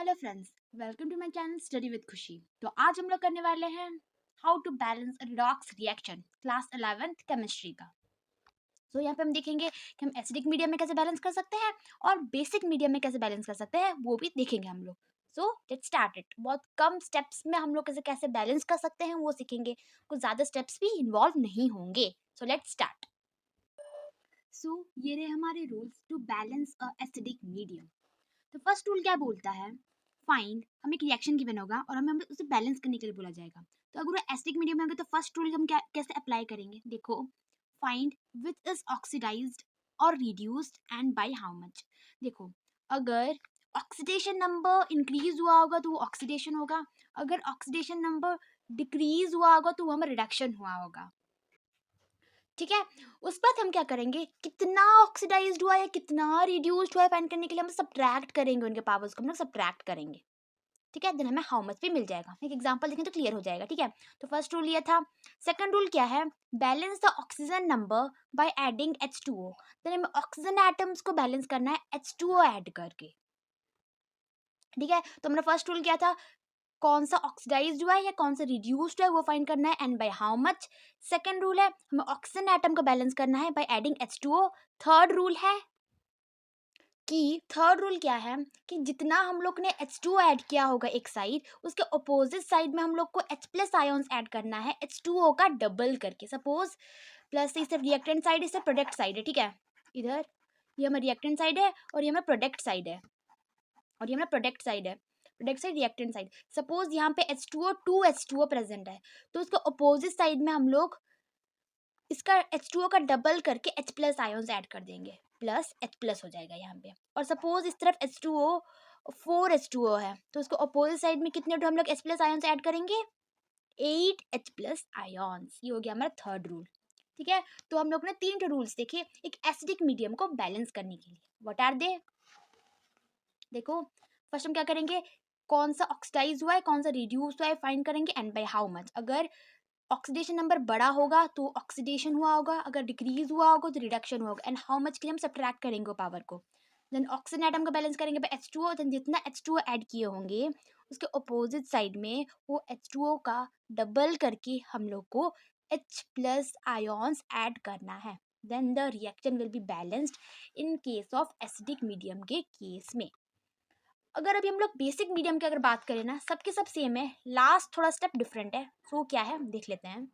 Hello friends, welcome to my channel study with Khushi. तो आज हम लोग करने वाले हैं how to balance redox reaction class 11th chemistry का। तो यहाँ पे हम देखेंगे कि हम एसिडिक मीडियम में कैसे बैलेंस कर सकते हैं और बेसिक मीडियम में कैसे बैलेंस कर सकते हैं, वो भी देखेंगे हम लोग। So let's start it. बहुत कम स्टेप्स में हम लोग कैसे कैसे बैलेंस कर सकते हैं वो सीखेंगे। कुछ ज़्यादा स्टेप्स भी इन्वॉल्व नहीं होंगे। So let's start. सो ये रहे हमारे rules to balance a acidic medium. तो फर्स्ट रूल क्या बोलता है, फाइंड, हमें एक रिएक्शन गिवन होगा और हमें उसे बैलेंस करने के लिए बोला जाएगा। तो अगर वो एसिडिक मीडियम में होगा तो फर्स्ट रूल हम क्या कैसे अप्लाई करेंगे, देखो, फाइंड विच इज ऑक्सीडाइज्ड और reduced and by how much. देखो, अगर ऑक्सीडेशन नंबर इंक्रीज हुआ होगा तो वो ऑक्सीडेशन होगा, अगर ऑक्सीडेशन नंबर डिक्रीज हुआ होगा तो वो हमें रिडक्शन हुआ होगा। ठीक है, उस बाद हम क्या करेंगे, कितना ऑक्सीडाइज्ड हुआ है कितना रिड्यूस्ड हुआ है फाइंड करने के लिए हम सब्ट्रैक्ट करेंगे, उनके पावर्स को हम लोग सब्ट्रैक्ट करेंगे। ठीक है, देन हमें हाउ मच भी मिल जाएगा। एक एग्जांपल देखें तो क्लियर हो जाएगा। ठीक है, तो फर्स्ट रूल ये था। सेकंड रूल क्या है, balance the oxygen number by adding H2O। Then हमें ऑक्सीजन एटम्स को बैलेंस करना है H2O ऐड करके। ठीक है, तो हमारा फर्स्ट रूल क्या था, कौन सा ऑक्सीडाइज्ड हुआ है या कौन सा रिड्यूस्ड है वो फाइंड करना है and by how much. Second rule है हमें ऑक्सीजन एटम को बैलेंस करना है bye adding H2O। Third rule है कि थर्ड रूल क्या है कि जितना हम लोग ने H2O ऐड किया होगा एक साइड, उसके अपोजिट साइड में हम लोग को H प्लस आयॉन्स ऐड करना है H2O का डबल करके। सपोज प्लस से सिर्फ रिएक्टेंट साइड, इससे प्रोडक्ट साइड है। ठीक है, इधर ये हमारा रिएक्टेंट साइड है और ये हमारा प्रोडक्ट साइड है, और ये हमारा प्रोडक्ट साइड है, product side reactant side. Suppose यहाँ पे H2O 2H2O प्रेजेंट है तो उसके अपोजिट साइड में हम लोग इसका H2O का डबल करके H प्लस आयॉन्स ऐड कर देंगे, प्लस H प्लस हो जाएगा यहाँ पे। और सपोज इस तरफ H2O 4H2O है तो उसको अपोजिट साइड में कितने हम लोग H प्लस आयॉन्स ऐड करेंगे, 8H प्लस आयॉन्स। ये हो गया हमारा थर्ड रूल। ठीक है, तो हम लोग ने तीन रूल्स देखे एक एसिडिक मीडियम को बैलेंस करने के लिए। व्हाट आर दे, देखो, फर्स्ट हम क्या करेंगे, कौन सा ऑक्सीडाइज हुआ है कौन सा रिड्यूस हुआ है फाइंड करेंगे एंड बाय हाउ मच। अगर ऑक्सीडेशन नंबर बड़ा होगा तो ऑक्सीडेशन हुआ होगा, अगर डिक्रीज हुआ होगा तो रिडक्शन हुआ होगा, एंड हाउ मच के लिए हम सब्ट्रैक्ट करेंगे पावर को। देन ऑक्सीजन एटम को बैलेंस करेंगे बाय H2O। देन जितना H2O ऐड किए होंगे उसके अपोजिट साइड में वो H2O का डबल करके हम लोग को H प्लस आयॉन्स ऐड करना है। Then the reaction will be balanced in case of acidic medium के केस में। अगर अभी हम लोग बेसिक मीडियम की अगर बात करें ना, सबके सब सेम है, लास्ट थोड़ा स्टेप डिफरेंट है। सो क्या है देख लेते हैं।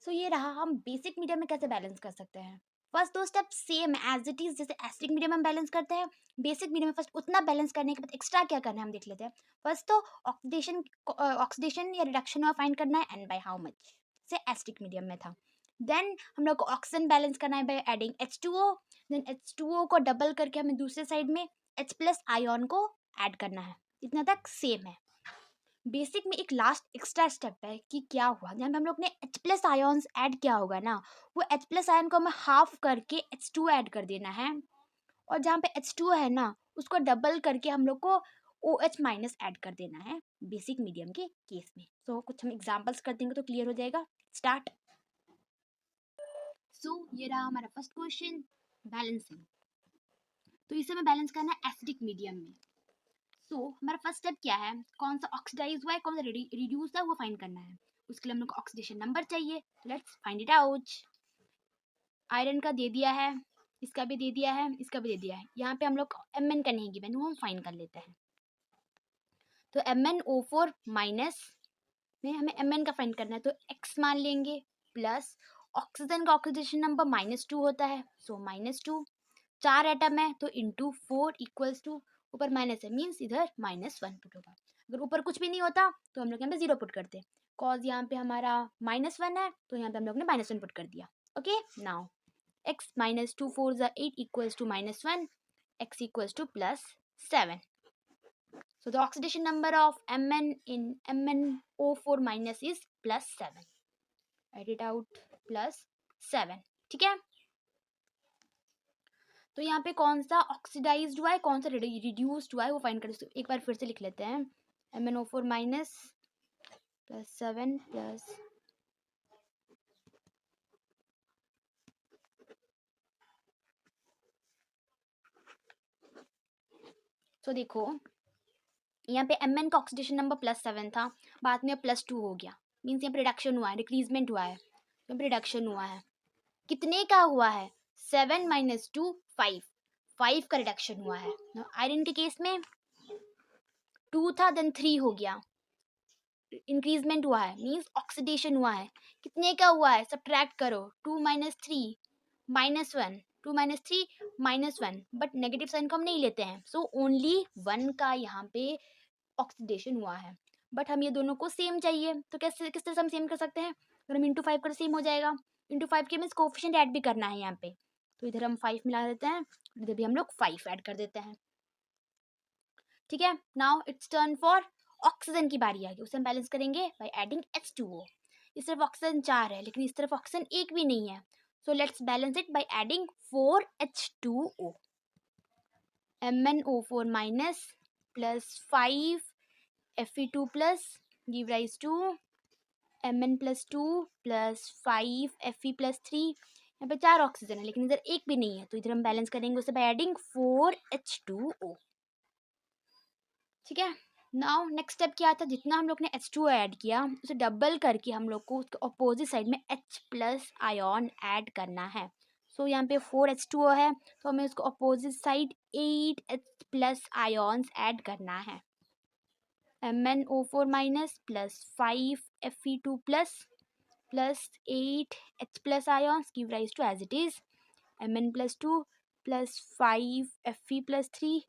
सो ये रहा, हम बेसिक मीडियम में कैसे बैलेंस कर सकते हैं। फर्स्ट दो step same as it is, जैसे एसिडिक मीडियम में बैलेंस करते हैं, बेसिक मीडियम में फर्स्ट उतना बैलेंस करने के बाद एक्स्ट्रा क्या करना है हम देख लेते हैं। फर्स्ट तो ऑक्सीडेशन या रिडक्शन फाइंड करना है एंड बाय हाउ मच, से एसिडिक मीडियम में था। देन हम लोग को ऑक्सीजन बैलेंस करना है bye adding H2O। Then H2O को डबल करके हमें दूसरे साइड में H प्लस आयॉन को ऐड करना है। इतना तक सेम है। बेसिक में एक लास्ट एक्स्ट्रा स्टेप है कि क्या हुआ जब हम लोग ने H प्लस आयॉन्स ऐड किया होगा ना, वो H प्लस आयन को हमें हाफ करके H2 ऐड कर देना है, और जहाँ पे H2 है ना उसको डबल करके हम लोग को OH माइनस ऐड कर देना है बेसिक मीडियम के केस में। सो कुछ हम एग्जांपल्स कर देंगे तो क्लियर हो जाएगा। स्टार्ट। सो ये रहा हमारा फर्स्ट क्वेश्चन, बैलेंसिंग। तो इसे हमें बैलेंस करना है एसिडिक मीडियम में। हमारा फर्स्ट स्टेप क्या है, कौन सा ऑक्सीडाइज हुआ है कौन सा रिड्यूस है वो फाइंड करना है। उसके लिए हम लोग को ऑक्सीडेशन नंबर चाहिए, let's find it out. Iron का दे दिया है, इसका भी दे दिया है, इसका भी दे दिया है। यहाँ पे हम लोग Mn का नहीं गिवन, वो हम फाइंड कर लेते हैं। तो MnO4 माइनस में हमें Mn का फाइंड करना है, तो X मान लेंगे, प्लस ऑक्सीजन का ऑक्सीडेशन नंबर -2 होता है, सो -2, 4 एटम है तो इंटू 4 इक्वल्स टू, ऊपर माइनस है मीन्स इधर -1 पुट होगा। अगर ऊपर कुछ भी नहीं होता तो हम लोग यहाँ पे 0 पुट करते, कॉज यहाँ पे हमारा -1 है तो यहाँ पे हम लोग ने -1 पुट कर दिया। Okay, now x -2 4 8 equals to -1, x equals to +7. So the oxidation number of Mn in MnO4 minus is +7. Write it out, +7. ठीक है, तो यहाँ पे कौन सा ऑक्सीडाइज्ड हुआ है कौन सा रिड्यूस्ड हुआ है वो फाइंड कर, एक बार फिर से लिख लेते हैं। MnO4 माइनस +7 प्लस तो देखो यहाँ पे Mn का ऑक्सीडेशन नंबर +7 था, बाद में +2 हो गया, मीन्स यहाँ पे रिडक्शन हुआ है, डिक्रीजमेंट हुआ है, यहाँ पे रिडक्शन हुआ है। कितने का हुआ है? 7 - 2 5, 5 का रिडक्शन हुआ है। आयरन के केस में 2 था, देन 3 हो गया, इंक्रीजमेंट हुआ है, मीन्स ऑक्सीडेशन हुआ है। कितने का हुआ है? सब्ट्रैक्ट करो, 2 - 3 -1, 2 - 3 -1, बट नेगेटिव साइन को हम नहीं लेते हैं, सो ओनली 1 का यहाँ पे ऑक्सीडेशन हुआ है। बट हम ये दोनों को सेम चाहिए, तो कैसे, किस तरह से हम सेम कर सकते हैं? अगर हम इंटू 5 कर सेम हो जाएगा, इंटू 5 के मीन्स कोफिशिएंट ऐड भी करना है यहाँ पे, तो इधर हम 5 मिला देते हैं, इधर भी हम लोग 5 ऐड कर देते हैं। ठीक है, now it's turn for oxygen की बारी आ गई, उसे हम बैलेंस करेंगे बाय एडिंग H2O। इस तरफ ऑक्सीजन 4 है, लेकिन इस तरफ ऑक्सीजन एक भी नहीं है, so let's balance it by adding 4H2O। MnO4 minus plus 5 Fe2 plus give rise to Mn+2 plus 5 Fe+3। यहाँ पे 4 ऑक्सीजन है, लेकिन इधर एक भी नहीं है, तो इधर हम बैलेंस करेंगे उसे बाय एडिंग 4H2O। ठीक है, नाउ नेक्स्ट स्टेप क्या था? जितना हम लोग ने H2O ऐड किया, उसे डबल करके हम लोग को उसके अपोजिट साइड में H+ आयन ऐड करना है। सो यहाँ पे 4H2O है, तो हमें उसको opposite side 8H+ ions add करना है। MnO4 minus plus 5 Fe2 plus 8H+ ions give rise to as it is Mn+2 plus 5 Fe+3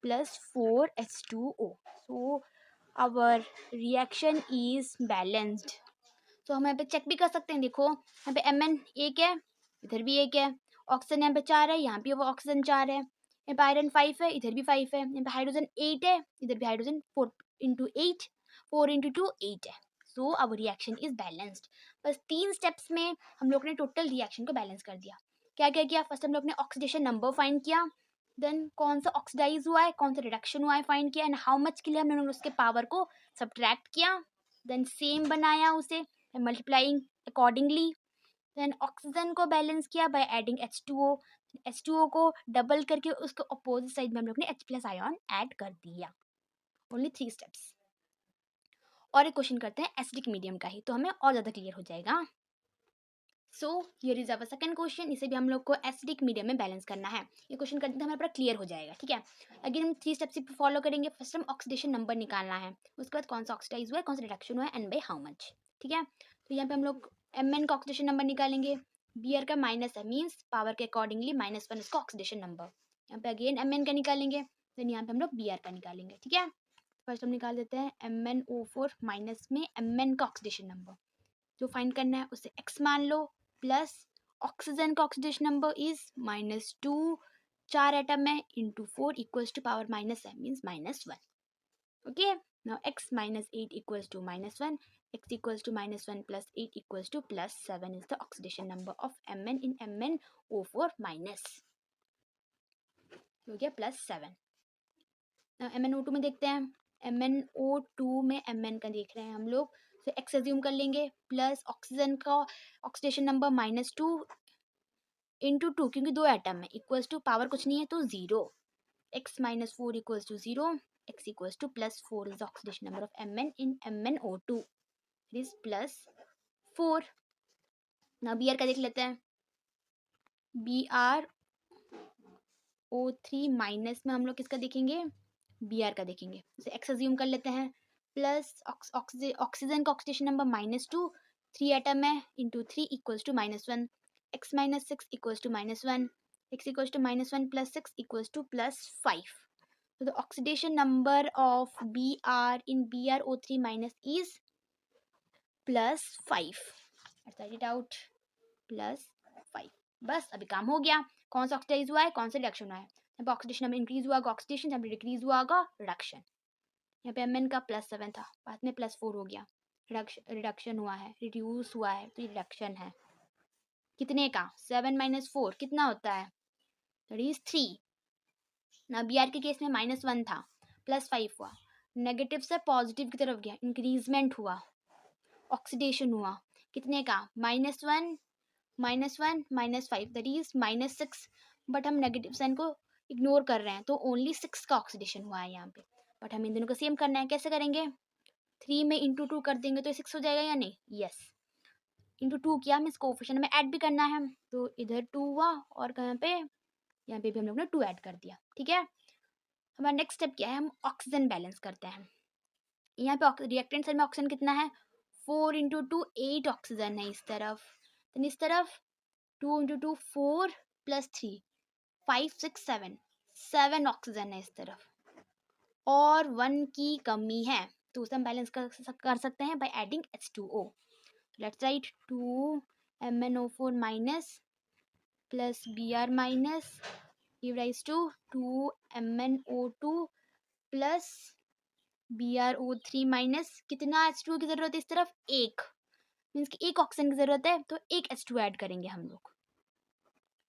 plus 4H2O. So our reaction is balanced. तो हम यहाँ पे चेक भी कर सकते हैं, देखो यहाँ पे Mn एक है, इधर भी एक है, ऑक्सीजन यहाँ पे 4 है, यहाँ पे वो ऑक्सीजन 4 है, यहाँ पे आयरन 5 है, इधर भी 5 है, यहाँ पे हाइड्रोजन 8 है, इधर भी हाइड्रोजन 4 × 8, 4 × 2 8 है। सो अब रिएक्शन इज बैलेंस्ड। बस 3 स्टेप्स में हम लोग ने टोटल रिएक्शन को बैलेंस कर दिया। क्या क्या किया? फर्स्ट हम लोग ने ऑक्सीडेशन नंबर फाइंड किया, देन कौन सा ऑक्सीडाइज हुआ है, कौन सा रिडक्शन हुआ है फाइंड किया, एंड हाउ मच के लिए हमने उसके पावर को सब्ट्रैक्ट किया, देन सेम बनाया उसे मल्टीप्लाइंग अकॉर्डिंगली, देन ऑक्सीजन को बैलेंस किया बाय एडिंग H2O, H2O को डबल करके उसके अपोजिट साइड में हम लोग ने H+ आयन ऐड कर दिया। Only 3 steps. और एक क्वेश्चन करते हैं एसिडिक मीडियम का ही, तो हमें और ज़्यादा क्लियर हो जाएगा। So here is our second question, इसे भी हम लोग को एसिडिक मीडियम में बैलेंस करना है। ये क्वेश्चन करते हैं हमारा पूरा क्लियर हो जाएगा। ठीक है, अगेन हम 3 स्टेप्स फॉलो करेंगे। फर्स्ट हम ऑक्सीडेशन नंबर निकालना है, उसके बाद कौन सा ऑक्सीडाइज हुआ है, कौन सा रिडक्शन हुआ है, एंड बाय हाउ मच। ठीक है, तो यहाँ पे हम लोग Mn का ऑक्सीडेशन नंबर निकालेंगे, Br का माइनस है, मीन्स पावर के अकॉर्डिंगली -1 इसका ऑक्सीडेशन नंबर। यहाँ पे अगेन Mn का निकालेंगे, देन यहाँ पे हम लोग Br का निकालेंगे। ठीक है, फर्स्ट हम निकाल देते हैं MnO4 माइनस में Mn का ऑक्सीडेशन नंबर, जो फाइंड करना है उसे x मान लो, प्लस ऑक्सीजन का ऑक्सीडेशन नंबर इज -2, 4 एटम है, into 4 equals to power minus है, means -1। Okay, now x - 8 equals to -1, x equals to -1 plus 8 equals to +7 is the oxidation number of Mn in MnO4 minus, हो गया +7। Now MnO2 में देखते हैं, MnO2 में Mn का देख रहे हैं हम लोग, तो x एज्यूम कर लेंगे, प्लस ऑक्सीजन का ऑक्सीडेशन नंबर -2 इंटू 2, क्योंकि 2 एटम है, इक्वल्स टू पावर कुछ नहीं है तो 0, x - 4 equals to 0, x equals to +4 is oxidation number of Mn in MnO2 is +4। ना Br का देख लेते हैं, BrO3 माइनस में हम लोग किसका देखेंगे, Br का देखेंगे, उसे x एज्यूम कर लेते हैं, प्लस ऑक्सीजन का ऑक्सीडेशन नंबर -2, 3 एटम है, into 3 equals to -1, x - 6 equals to -1, x equals to -1 plus 6 equals to +5। So the oxidation number of Br in BrO3 minus is +5. Let's write it out, +5। बस अभी काम हो गया। कौन सा oxidise हुआ है, कौन सा रिडक्शन हुआ है। यहाँ पे ऑक्सीडेशन नंबर इंक्रीज हुआ होगा ऑक्सीडेशन, यहाँ पे डिक्रीज हुआ होगा रिडक्शन। यहाँ पे Mn का +7 था, बाद में +4 हो गया, रिडक्शन हुआ है, रिड्यूस हुआ है, तो ये रिडक्शन है। कितने का? 7 - 4 कितना होता है, दैट इज 3। ना Br के केस में -1 था, +5 हुआ, नेगेटिव से पॉजिटिव की तरफ गया, इंक्रीजमेंट हुआ, ऑक्सीडेशन हुआ, कितने का? -1 -5 दैट इज -6, बट हम नेगेटिव साइन को इग्नोर कर रहे हैं, तो ओनली 6 का ऑक्सीडेशन हुआ है यहाँ पे। बट हमें इन दोनों को सेम करना है। कैसे करेंगे? 3 में इंटू 2 कर देंगे तो 6 हो जाएगा या नहीं? यस। इंटू 2 किया, हमें इसको कोफिशिएंट में ऐड भी करना है, तो इधर 2 हुआ और कहाँ पे, यहाँ पे भी हम लोग ने 2 ऐड कर दिया। ठीक है, हमारा नेक्स्ट स्टेप क्या है? हम ऑक्सीजन बैलेंस करते हैं। यहाँ पे रिएक्टेंट साइड में ऑक्सीजन कितना है? 4 इंटू 2 8 ऑक्सीजन है इस तरफ, तो इस तरफ 2 इंटू 2 4 प्लस 3 5 6 7 ऑक्सीजन है इस तरफ, और 1 की कमी है, तो उसे हम बैलेंस कर सकते हैं by adding H2O। Let's write 2 MnO4 minus plus Br minus give rise to 2 MnO2 plus BrO3 minus, कितना H2O की जरूरत है इस तरफ? एक, मीन्स कि एक ऑक्सीजन की जरूरत है, तो एक H2O ऐड करेंगे हम लोग,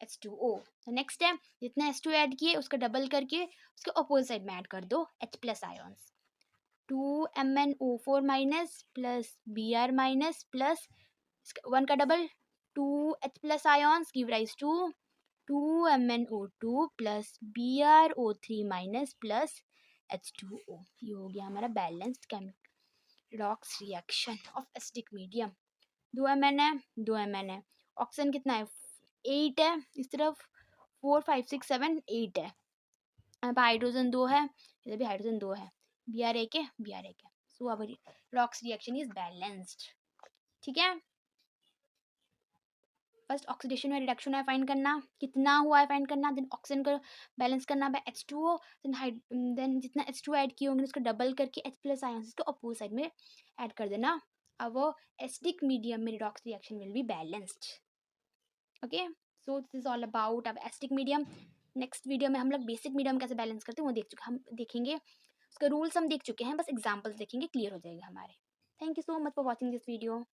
H2O। तो नेक्स्ट है, जितना H2O ऐड किए उसका डबल करके उसके अपोजिट साइड में ऐड कर दो H plus ions, 2 MnO4 minus plus Br minus plus 1 का double 2 H plus ions give rise to 2 MnO2 plus BrO3 minus plus H2O। ये हो गया हमारा balanced chemical redox reaction of acidic medium. 2 Mn है, 2 Mn है, oxygen कितना है? 8 है इस तरफ, 4 5 6 7 8 है, यहाँ पे हाइड्रोजन 2 है, इधर भी हाइड्रोजन 2 है, Br एक है, Br एक है, so our redox reaction is balanced. ठीक है, फर्स्ट ऑक्सीडेशन और रिडक्शन है फाइंड करना, कितना हुआ है फाइंड करना, देन ऑक्सीजन को बैलेंस करना बाय H2O, देन जितना H2O ऐड किए होंगे उसको डबल करके H प्लस आयंस को अपोजिट साइड में ऐड कर देना। अब वो एसिडिक मीडियम में redox reaction will be balanced. Okay, so this is all about अब एसिडिक मीडियम। नेक्स्ट वीडियो में हम लोग बेसिक मीडियम कैसे बैलेंस करते हैं वो हम देखेंगे, उसके रूल्स हम देख चुके हैं, बस एग्जाम्पल्स देखेंगे, क्लियर हो जाएगा हमारे। Thank you so much for watching this video.